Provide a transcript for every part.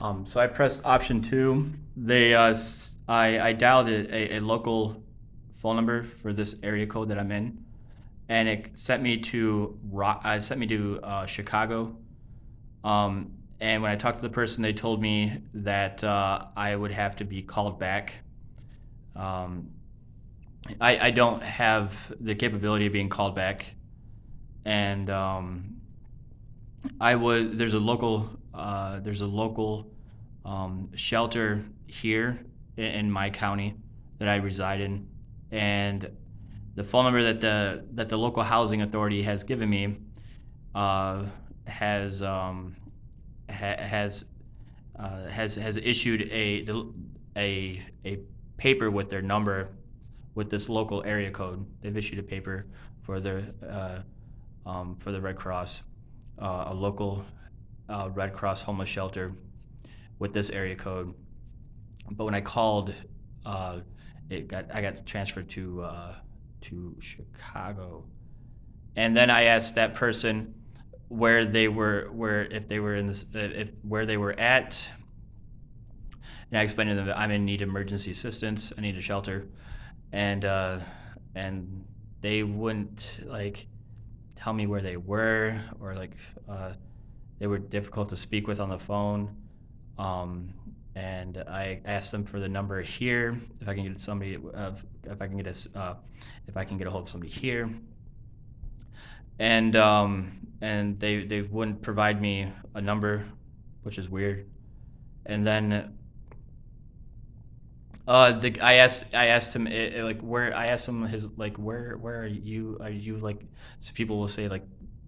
So I pressed option two. I dialed a local phone number for this area code that I'm in, and it sent me to Chicago. And when I talked to the person, they told me that I would have to be called back. Um, I don't have the capability of being called back, and I was there's a local shelter here in my county that I reside in, and the phone number that the local housing authority has given me uh, has has has issued a paper with their number with this local area code. They've issued a paper for for the Red Cross, a local Red Cross homeless shelter with this area code. But when I called, uh, I got transferred to Chicago, and then I asked that person where if they were in this if where they were at, and I explained to them that I'm in need of emergency assistance. I need a shelter, and and they wouldn't tell me where they were, or uh, they were difficult to speak with on the phone. Um, and I asked them for the number here, if I can get somebody, if I can get if I can get a hold of somebody here, and they wouldn't provide me a number, which is weird. And then I asked him where I asked him his where are you so people will say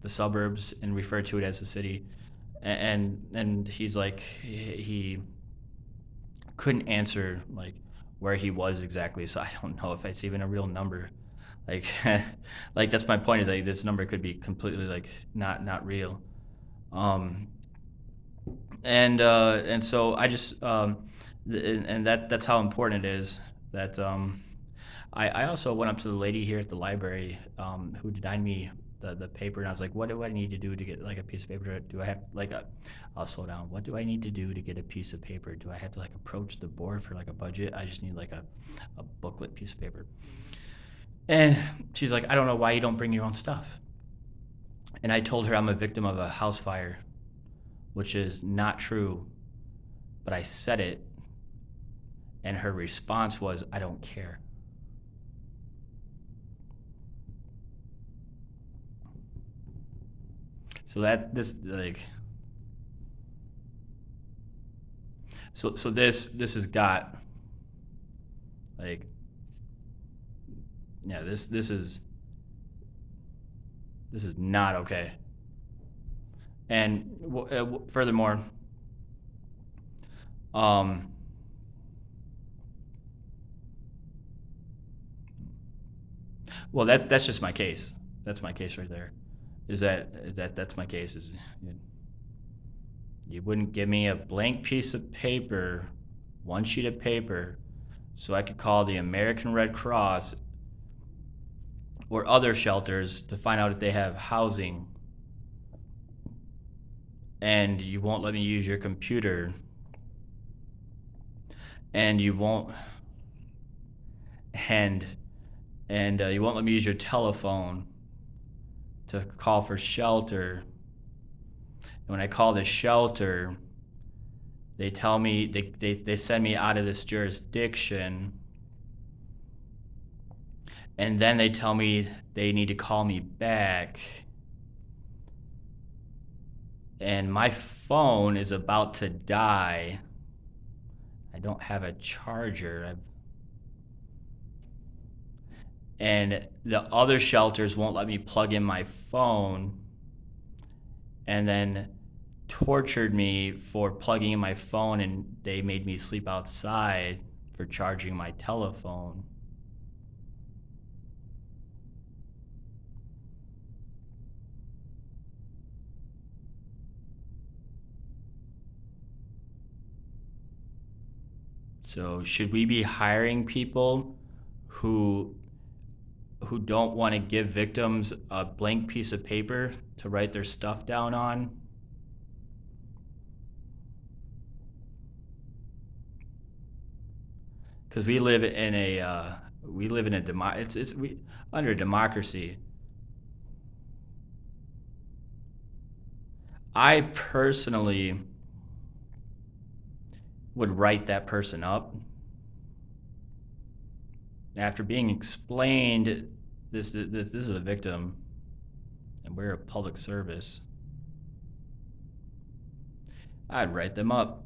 the suburbs and refer to it as the city, and he's like he couldn't answer where he was exactly, so I don't know if it's even a real number. Like like that's my point, is like this number could be completely not real. Um and so I just and that's how important it is that I also went up to the lady here at the library who denied me the paper, and I was like, what do I need to do to get a piece of paper? Do I have I'll slow down. What do I need to do to get a piece of paper? Do I have to approach the board for a budget? I just need a booklet piece of paper. And she's like, I don't know why you don't bring your own stuff. And I told her I'm a victim of a house fire, which is not true, but I said it, and her response was, I don't care. So that this so this has got like yeah this is not okay. And furthermore, um, well, that's just my case. That's my case right there. Is that's my case? Is you wouldn't give me a blank piece of paper, one sheet of paper, so I could call the American Red Cross or other shelters to find out if they have housing, and you won't let me use your computer, and you won't and you won't let me use your telephone to call for shelter. And when I call the shelter, they tell me they send me out of this jurisdiction, and then they tell me they need to call me back, and my phone is about to die. I don't have a charger. And the other shelters won't let me plug in my phone, and then tortured me for plugging in my phone, and they made me sleep outside for charging my telephone. So should we be hiring people who don't want to give victims a blank piece of paper to write their stuff down on? because we live in a it's we under a democracy. I personally would write that person up after being explained this is a victim and we're a public service. I'd write them up.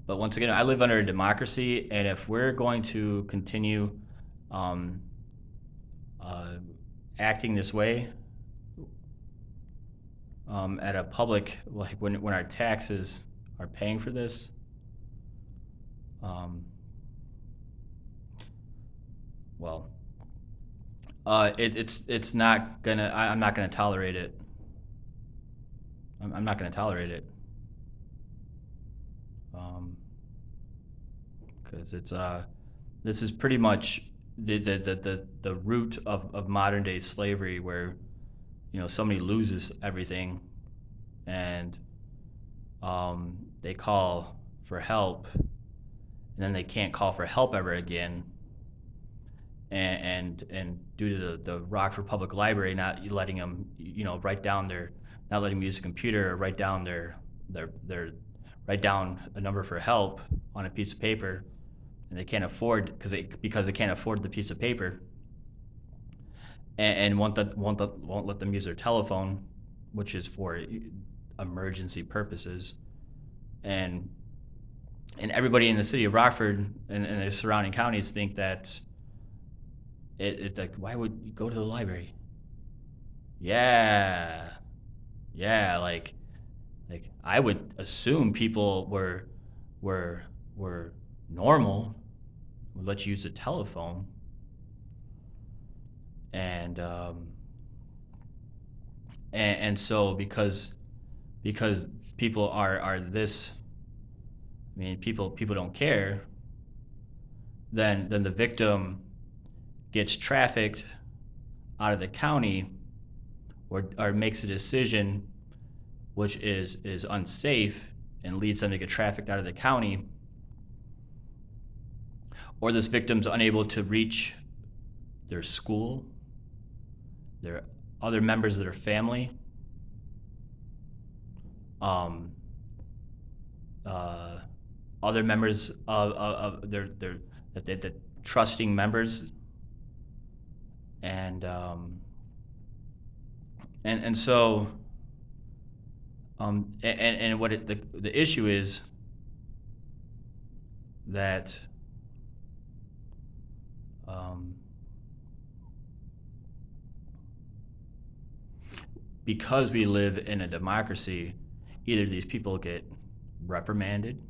But once again, I live under a democracy, and if we're going to continue um, uh, acting this way at a public, like when our taxes are paying for this, um, well, it's not gonna. I'm not gonna tolerate it. I'm not gonna tolerate it. Um, because this is pretty much the root of modern day slavery, where somebody loses everything, and they call for help, and then they can't call for help ever again, and due to the Rockford Public Library not letting them write down their not letting them use a computer or write down their write down a number for help on a piece of paper, and they can't afford because they can't afford the piece of paper, and won't let them use their telephone, which is for emergency purposes, and everybody in the city of Rockford and the surrounding counties think that it like, why would you go to the library? Yeah, yeah, like I would assume people were normal, would let you use a telephone, and so because people are this, I mean, people don't care, then the victim gets trafficked out of the county, or makes a decision which is unsafe and leads them to get trafficked out of the county, or this victim's unable to reach their school, their other members of their family, other members of their the trusting members, and so what the issue is that because we live in a democracy, either these people get reprimanded,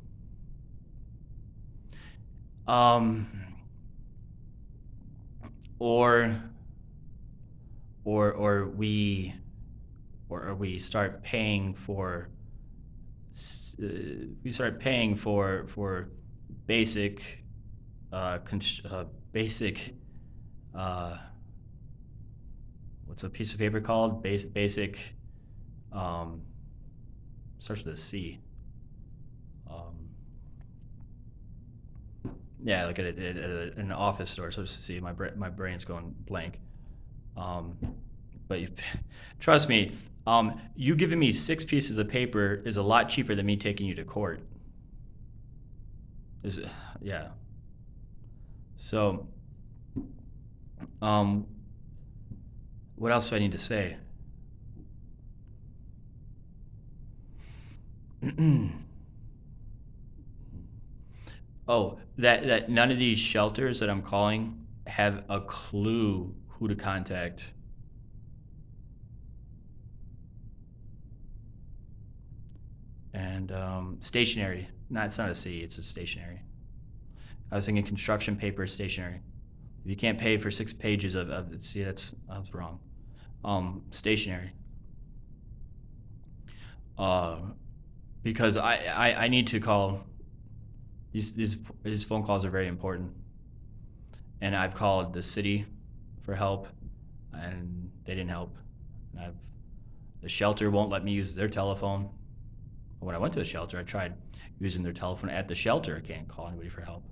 or we start paying for basic basic what's a piece of paper called? Basic starts with a C. Yeah, like at an office store. So just to see, my brain's going blank. But trust me, you giving me 6 pieces of paper is a lot cheaper than me taking you to court. Yeah. So, what else do I need to say? Oh, that none of these shelters that I'm calling have a clue who to contact. And stationery. No, it's not a C, it's a stationery. I was thinking construction paper is stationery. If you can't pay for 6 pages of see, I was wrong. Stationery. Because I need to call. These phone calls are very important, and I've called the city for help, and they didn't help. And the shelter won't let me use their telephone. When I went to the shelter, I tried using their telephone at the shelter. I can't call anybody for help.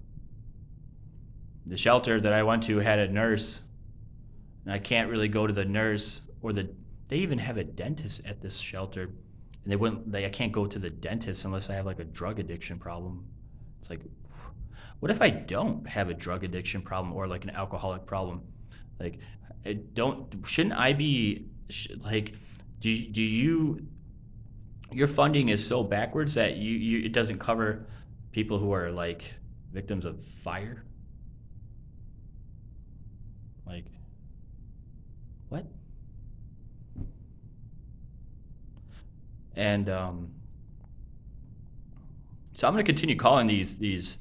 the shelter that I went to had a nurse, and I can't really go to the nurse or they even have a dentist at this shelter, and I can't go to the dentist unless I have like a drug addiction problem. It's like, what if I don't have a drug addiction problem or like an alcoholic problem? Like, shouldn't I be like, do you your funding is so backwards that it doesn't cover people who are like victims of fire? Like, what? And so I'm gonna continue calling these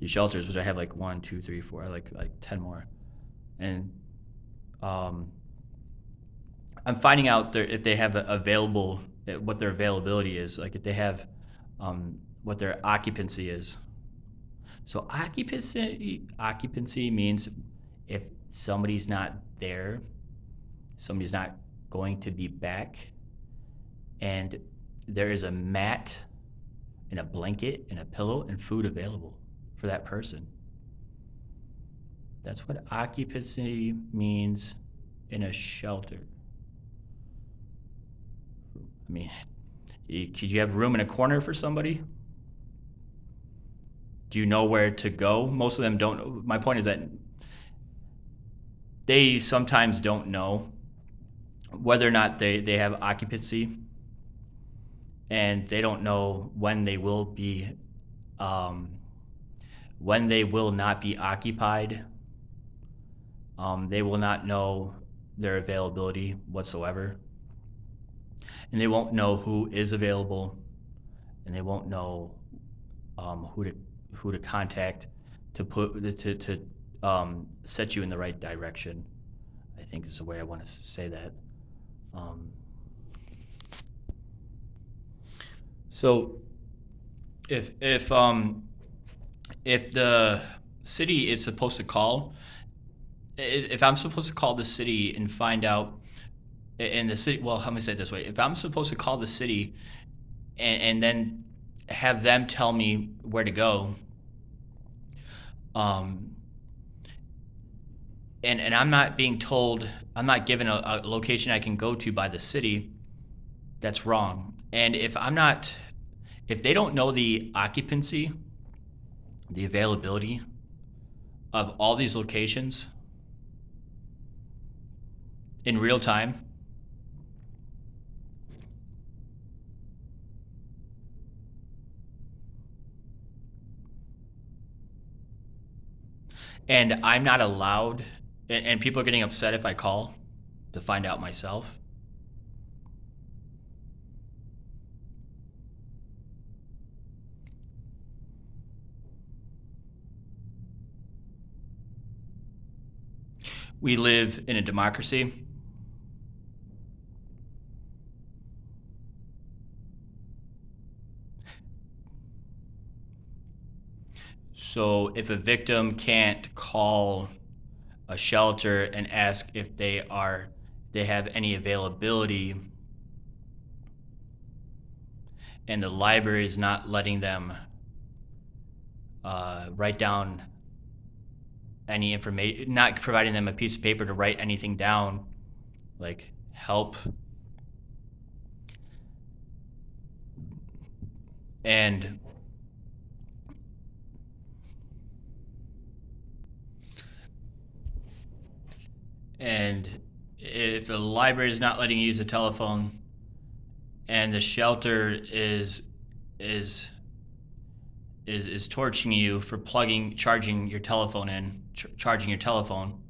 shelters, which I have like one, two, three, four, like 10 more, and um, I'm finding out if they have what their availability is, like if they have what their occupancy is. So occupancy means if somebody's not there, somebody's not going to be back, and there is a mat and a blanket and a pillow and food available for that person. That's what occupancy means in a shelter. I mean, could you have room in a corner for somebody? Do you know where to go? Most of them don't. My point is that they sometimes don't know whether or not they have occupancy, and they don't know when they will not be occupied. They will not know their availability whatsoever, and they won't know who is available, and they won't know who to contact to set you in the right direction. I think is the way I want to say that. So if the city is supposed to call, if I'm supposed to call the city and find out, and the city, well, let me say it this way: if I'm supposed to call the city and then have them tell me where to go, and I'm not being told, I'm not given a location I can go to by the city, that's wrong. And if they don't know the occupancy, the availability of all these locations in real time, and I'm not allowed, and people are getting upset if I call to find out myself. We live in a democracy. So if a victim can't call a shelter and ask if they have any availability, and the library is not letting them write down any information, not providing them a piece of paper to write anything down, like help, and if the library is not letting you use a telephone, and the shelter is torching you for charging your telephone charging your telephone,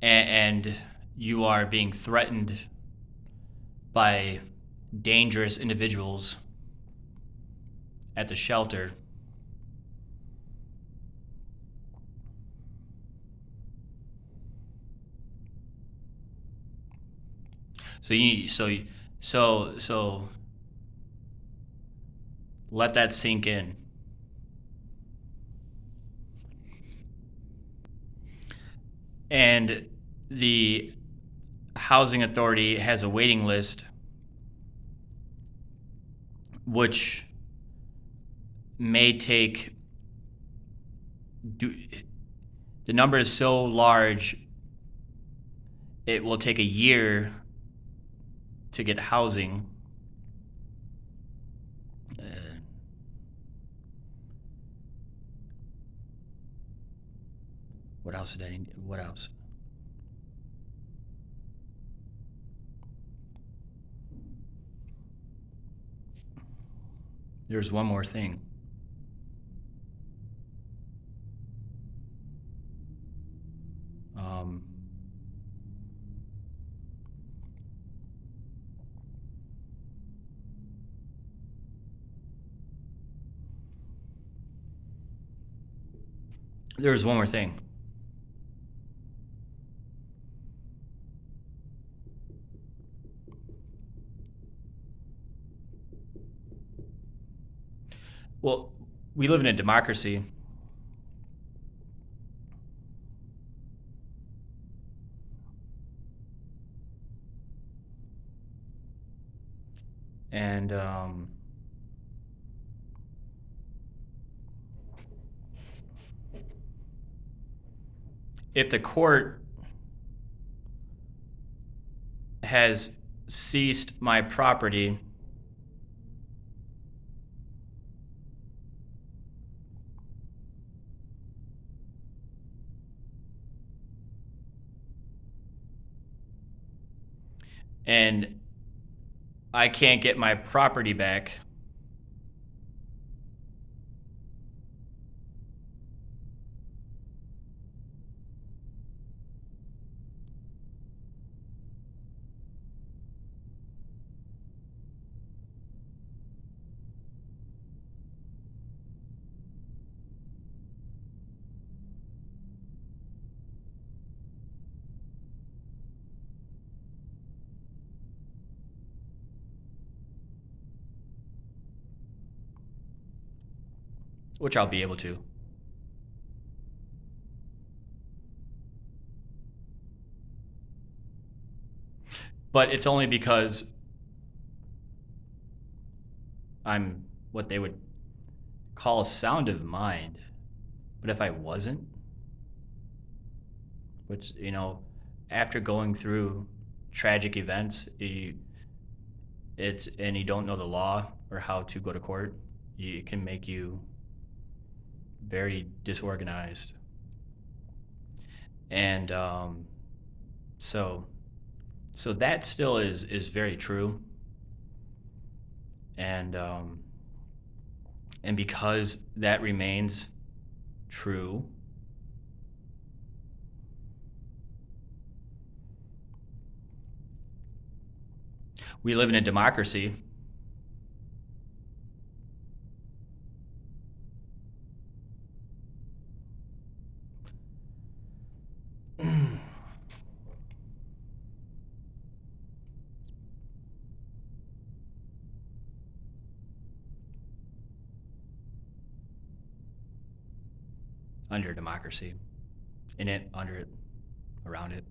and you are being threatened by dangerous individuals at the shelter, so let that sink in. And the housing authority has a waiting list, which may take do, the number is so large, it will take a year to get housing. What else did I need? What else? There's one more thing. There's one more thing. Well, we live in a democracy. And if the court has seized my property, and I can't get my property back, which I'll be able to. But it's only because I'm what they would call sound of mind. But if I wasn't, which, after going through tragic events, and you don't know the law or how to go to court, it can make you very disorganized. And so that still is very true. And because that remains true, we live in a democracy. Under democracy, in it, under it, around it.